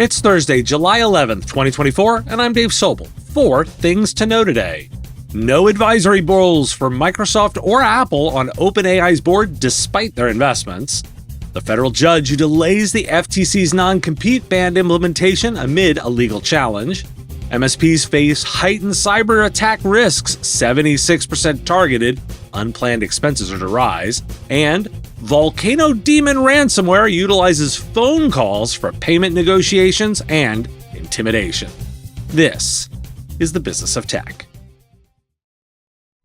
It's Thursday, July 11th, 2024, and I'm Dave Sobel. 4 things to know today. No advisory roles for Microsoft or Apple on OpenAI's board despite their investments. The federal judge who delays the FTC's non-compete ban implementation amid a legal challenge. MSPs face heightened cyber attack risks, 76% targeted, unplanned expenses are to rise, and Volcano Demon Ransomware utilizes phone calls for payment negotiations and intimidation. This is the business of tech.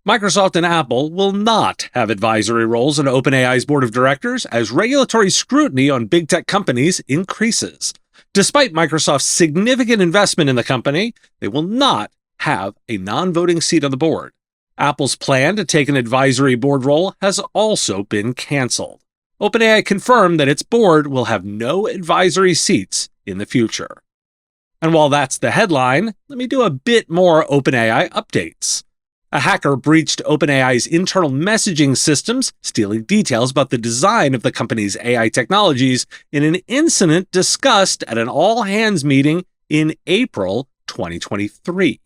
Microsoft and Apple will not have advisory roles on OpenAI's board of directors as regulatory scrutiny on big tech companies increases. Despite Microsoft's significant investment in the company, they will not have a non-voting seat on the board. Apple's plan to take an advisory board role has also been canceled. OpenAI confirmed that its board will have no advisory seats in the future. And while that's the headline, let me do a bit more OpenAI updates. A hacker breached OpenAI's internal messaging systems, stealing details about the design of the company's AI technologies in an incident discussed at an all-hands meeting in April 2023.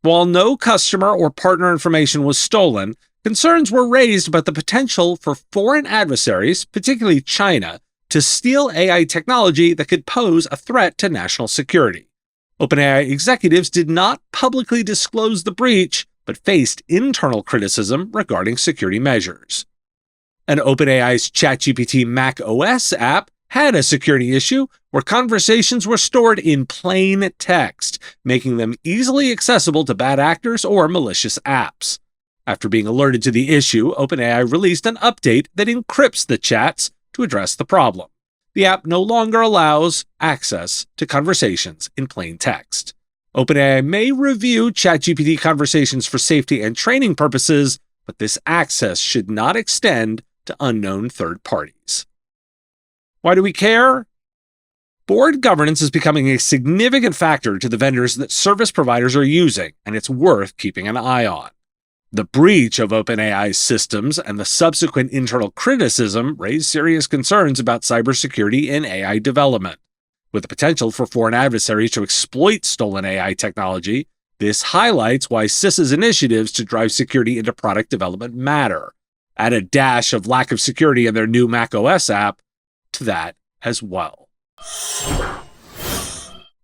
While no customer or partner information was stolen, concerns were raised about the potential for foreign adversaries, particularly China, to steal AI technology that could pose a threat to national security. OpenAI executives did not publicly disclose the breach, but faced internal criticism regarding security measures. And OpenAI's ChatGPT Mac OS app had a security issue where conversations were stored in plain text, making them easily accessible to bad actors or malicious apps. After being alerted to the issue, OpenAI released an update that encrypts the chats to address the problem. The app no longer allows access to conversations in plain text. OpenAI may review ChatGPT conversations for safety and training purposes, but this access should not extend to unknown third parties. Why do we care? Board governance is becoming a significant factor to the vendors that service providers are using, and it's worth keeping an eye on. The breach of OpenAI's systems and the subsequent internal criticism raised serious concerns about cybersecurity in AI development. With the potential for foreign adversaries to exploit stolen AI technology, this highlights why CISA's initiatives to drive security into product development matter. Add a dash of lack of security in their new Mac OS app to that as well.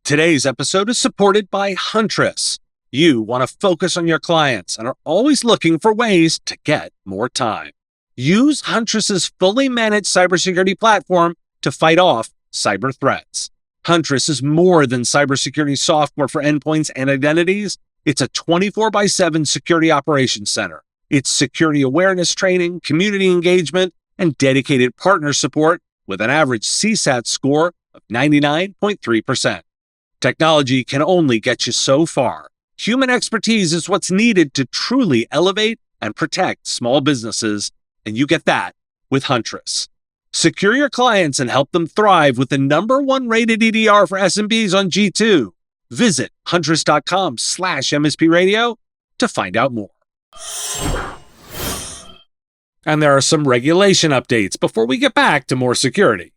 Today's episode is supported by Huntress. You want to focus on your clients and are always looking for ways to get more time. Use Huntress's fully managed cybersecurity platform to fight off cyber threats. Huntress is more than cybersecurity software for endpoints and identities. It's a 24/7 security operations center. It's security awareness training, community engagement, and dedicated partner support with an average CSAT score of 99.3%. Technology can only get you so far. Human expertise is what's needed to truly elevate and protect small businesses, and you get that with Huntress. Secure your clients and help them thrive with the #1 rated EDR for SMBs on G2. Visit huntress.com/MSP radio to find out more. And there are some regulation updates before we get back to more security.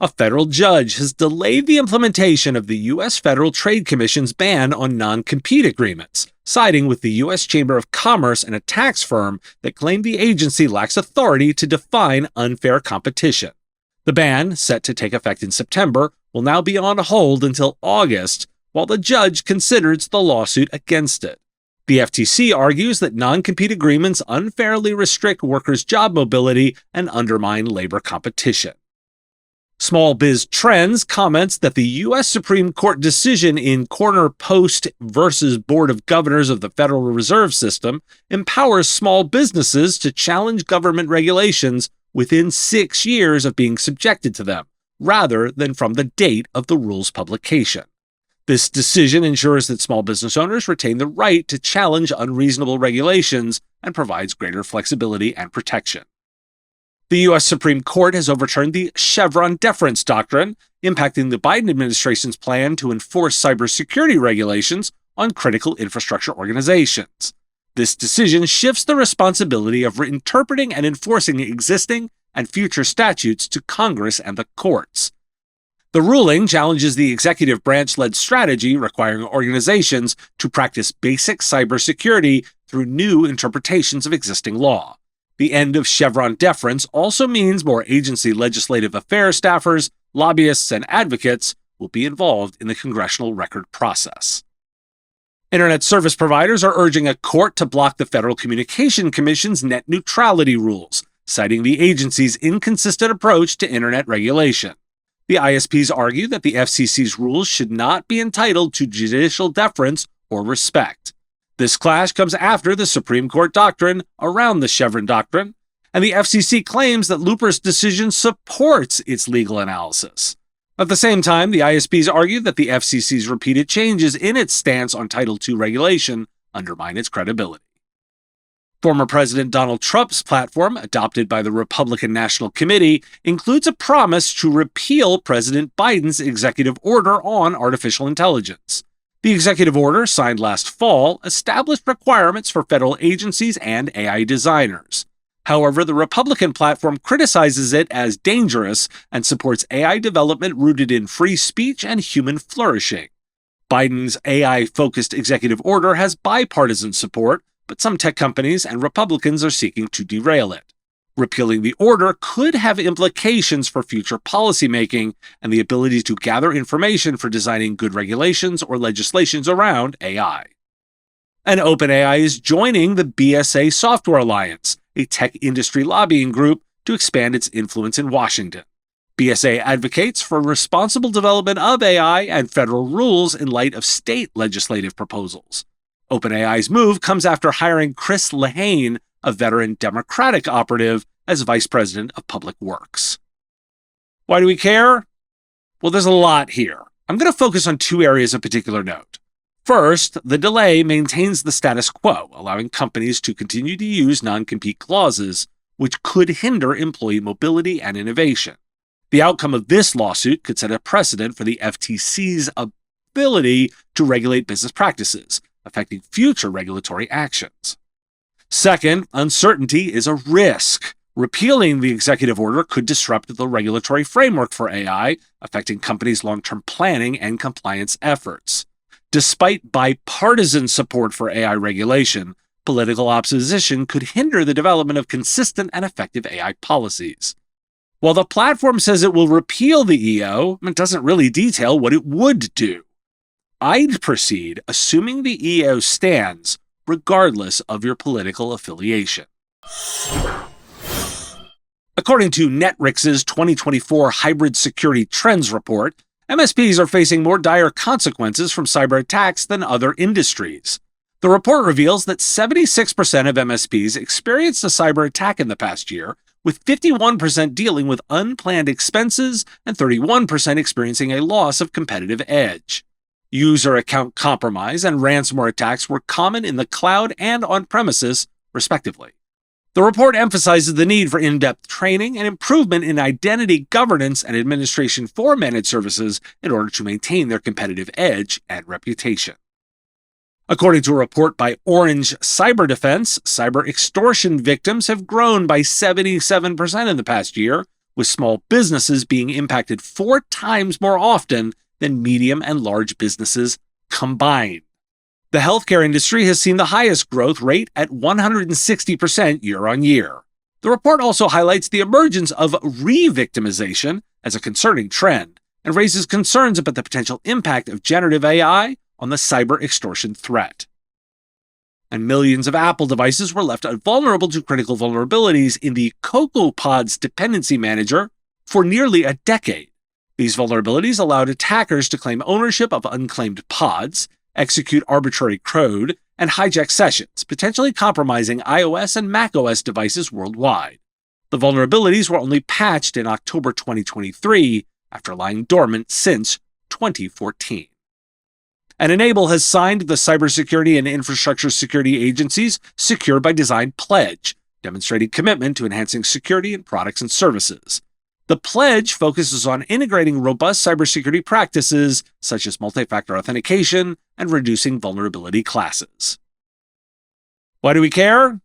A federal judge has delayed the implementation of the U.S. Federal Trade Commission's ban on non-compete agreements, siding with the U.S. Chamber of Commerce and a tax firm that claimed the agency lacks authority to define unfair competition. The ban, set to take effect in September, will now be on hold until August, while the judge considers the lawsuit against it. The FTC argues that non-compete agreements unfairly restrict workers' job mobility and undermine labor competition. Small Biz Trends comments that the U.S. Supreme Court decision in Corner Post versus Board of Governors of the Federal Reserve System empowers small businesses to challenge government regulations within 6 years of being subjected to them, rather than from the date of the rule's publication. This decision ensures that small business owners retain the right to challenge unreasonable regulations and provides greater flexibility and protection. The U.S. Supreme Court has overturned the Chevron Deference Doctrine, impacting the Biden administration's plan to enforce cybersecurity regulations on critical infrastructure organizations. This decision shifts the responsibility of interpreting and enforcing existing and future statutes to Congress and the courts. The ruling challenges the executive branch-led strategy requiring organizations to practice basic cybersecurity through new interpretations of existing law. The end of Chevron deference also means more agency legislative affairs staffers, lobbyists, and advocates will be involved in the congressional record process. Internet service providers are urging a court to block the Federal Communication Commission's net neutrality rules, citing the agency's inconsistent approach to internet regulation. The ISPs argue that the FCC's rules should not be entitled to judicial deference or respect. This clash comes after the Supreme Court doctrine around the Chevron Doctrine, and the FCC claims that Looper's decision supports its legal analysis. At the same time, the ISPs argue that the FCC's repeated changes in its stance on Title II regulation undermine its credibility. Former President Donald Trump's platform, adopted by the Republican National Committee, includes a promise to repeal President Biden's executive order on artificial intelligence. The executive order, signed last fall, established requirements for federal agencies and AI designers. However, the Republican platform criticizes it as dangerous and supports AI development rooted in free speech and human flourishing. Biden's AI-focused executive order has bipartisan support, but some tech companies and Republicans are seeking to derail it. Repealing the order could have implications for future policymaking and the ability to gather information for designing good regulations or legislations around AI. And OpenAI is joining the BSA Software Alliance, a tech industry lobbying group, to expand its influence in Washington. BSA advocates for responsible development of AI and federal rules in light of state legislative proposals. OpenAI's move comes after hiring Chris Lehane, a veteran Democratic operative, as Vice President of Public Works. Why do we care? Well, there's a lot here. I'm going to focus on two areas of particular note. First, the delay maintains the status quo, allowing companies to continue to use non-compete clauses, which could hinder employee mobility and innovation. The outcome of this lawsuit could set a precedent for the FTC's ability to regulate business practices, affecting future regulatory actions. Second, uncertainty is a risk. Repealing the executive order could disrupt the regulatory framework for AI, affecting companies' long-term planning and compliance efforts. Despite bipartisan support for AI regulation, political opposition could hinder the development of consistent and effective AI policies. While the platform says it will repeal the EO, it doesn't really detail what it would do. I'd proceed assuming the EO stands, regardless of your political affiliation. According to Netrix's 2024 Hybrid Security Trends Report, MSPs are facing more dire consequences from cyber attacks than other industries. The report reveals that 76% of MSPs experienced a cyber attack in the past year, with 51% dealing with unplanned expenses and 31% experiencing a loss of competitive edge. User account compromise and ransomware attacks were common in the cloud and on-premises, respectively. The report emphasizes the need for in-depth training and improvement in identity governance and administration for managed services in order to maintain their competitive edge and reputation. According to a report by Orange Cyber Defense, cyber extortion victims have grown by 77% in the past year, with small businesses being impacted 4 times more often than medium and large businesses combined. The healthcare industry has seen the highest growth rate at 160% year-on-year. The report also highlights the emergence of re-victimization as a concerning trend and raises concerns about the potential impact of generative AI on the cyber extortion threat. And millions of Apple devices were left vulnerable to critical vulnerabilities in the CocoaPods dependency manager for nearly a decade. These vulnerabilities allowed attackers to claim ownership of unclaimed pods, execute arbitrary code, and hijack sessions, potentially compromising iOS and Mac OS devices worldwide. The vulnerabilities were only patched in October 2023, after lying dormant since 2014. And Enable has signed the Cybersecurity and Infrastructure Security Agency's Secure by Design Pledge, demonstrating commitment to enhancing security in products and services. The pledge focuses on integrating robust cybersecurity practices such as multi-factor authentication and reducing vulnerability classes. Why do we care?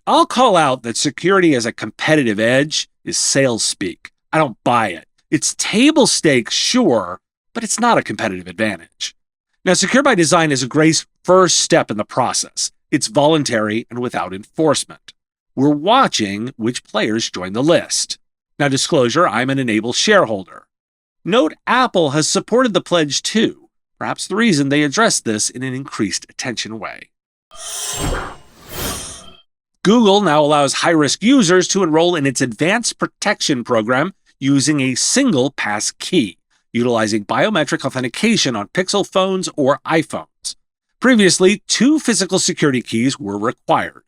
I'll call out that security as a competitive edge is sales speak. I don't buy it. It's table stakes, sure, but it's not a competitive advantage. Now, Secure by Design is a great first step in the process. It's voluntary and without enforcement. We're watching which players join the list. Now, disclosure, I'm an Enable shareholder. Note Apple has supported the pledge too, perhaps the reason they addressed this in an increased attention way. Google now allows high-risk users to enroll in its Advanced Protection program using a single pass key, utilizing biometric authentication on Pixel phones or iPhones. Previously, 2 physical security keys were required.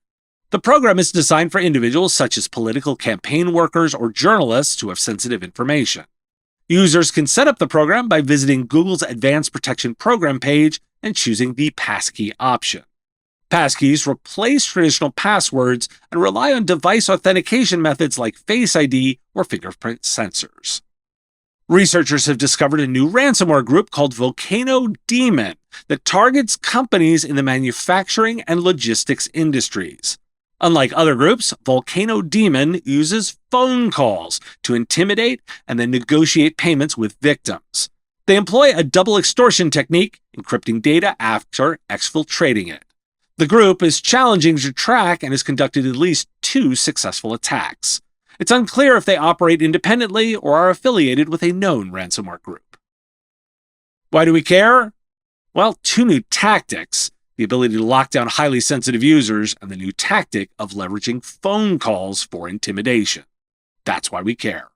The program is designed for individuals such as political campaign workers or journalists who have sensitive information. Users can set up the program by visiting Google's Advanced Protection Program page and choosing the passkey option. Passkeys replace traditional passwords and rely on device authentication methods like Face ID or fingerprint sensors. Researchers have discovered a new ransomware group called Volcano Daemon that targets companies in the manufacturing and logistics industries. Unlike other groups, Volcano Daemon uses phone calls to intimidate and then negotiate payments with victims. They employ a double extortion technique, encrypting data after exfiltrating it. The group is challenging to track and has conducted at least 2 successful attacks. It's unclear if they operate independently or are affiliated with a known ransomware group. Why do we care? Well, 2 new tactics: the ability to lock down highly sensitive users and the new tactic of leveraging phone calls for intimidation. That's why we care.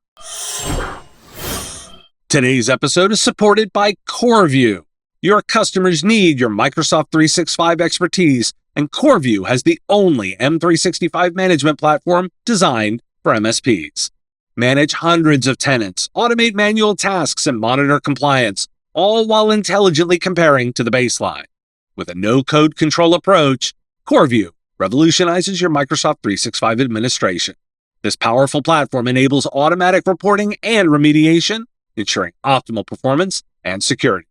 Today's episode is supported by CoreView. Your customers need your Microsoft 365 expertise, and CoreView has the only M365 management platform designed for MSPs. Manage hundreds of tenants, automate manual tasks, and monitor compliance, all while intelligently comparing to the baseline. With a no-code control approach, CoreView revolutionizes your Microsoft 365 administration. This powerful platform enables automatic reporting and remediation, ensuring optimal performance and security.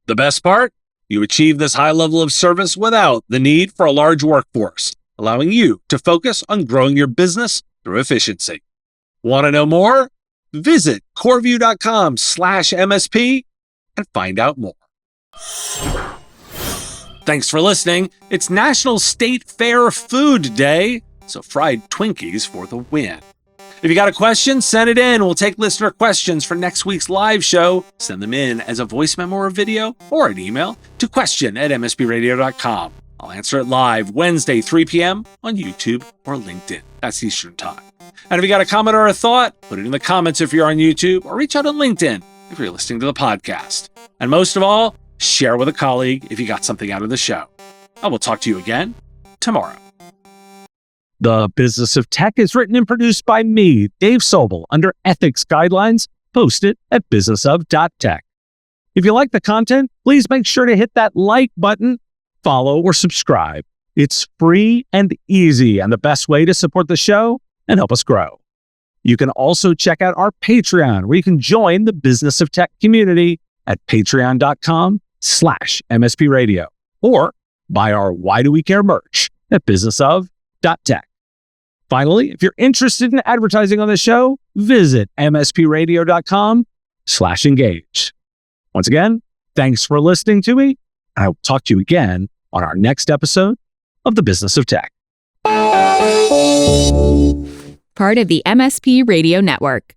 The best part? You achieve this high level of service without the need for a large workforce, allowing you to focus on growing your business through efficiency. Want to know more? Visit coreview.com/MSP and find out more. Thanks for listening. It's National State Fair Food Day, so fried Twinkies for the win. If you got a question, send it in. We'll take listener questions for next week's live show. Send them in as a voice memo or video or an email to question@mspradio.com. I'll answer it live Wednesday, 3 p.m. on YouTube or LinkedIn. That's Eastern Time. And if you got a comment or a thought, put it in the comments if you're on YouTube, or reach out on LinkedIn if you're listening to the podcast. And most of all, share with a colleague if you got something out of the show. I will talk to you again tomorrow. The Business of Tech is written and produced by me, Dave Sobel, under ethics guidelines posted at businessof.tech. If you like the content, please make sure to hit that like button, follow, or subscribe. It's free and easy and the best way to support the show and help us grow. You can also check out our Patreon, where you can join the Business of Tech community at patreon.com/MSP Radio, or buy our Why Do We Care merch at businessof.tech. Finally, if you're interested in advertising on the show, visit mspradio.com/engage. Once again, thanks for listening to me, and I will talk to you again on our next episode of The Business of Tech. Part of the MSP Radio Network.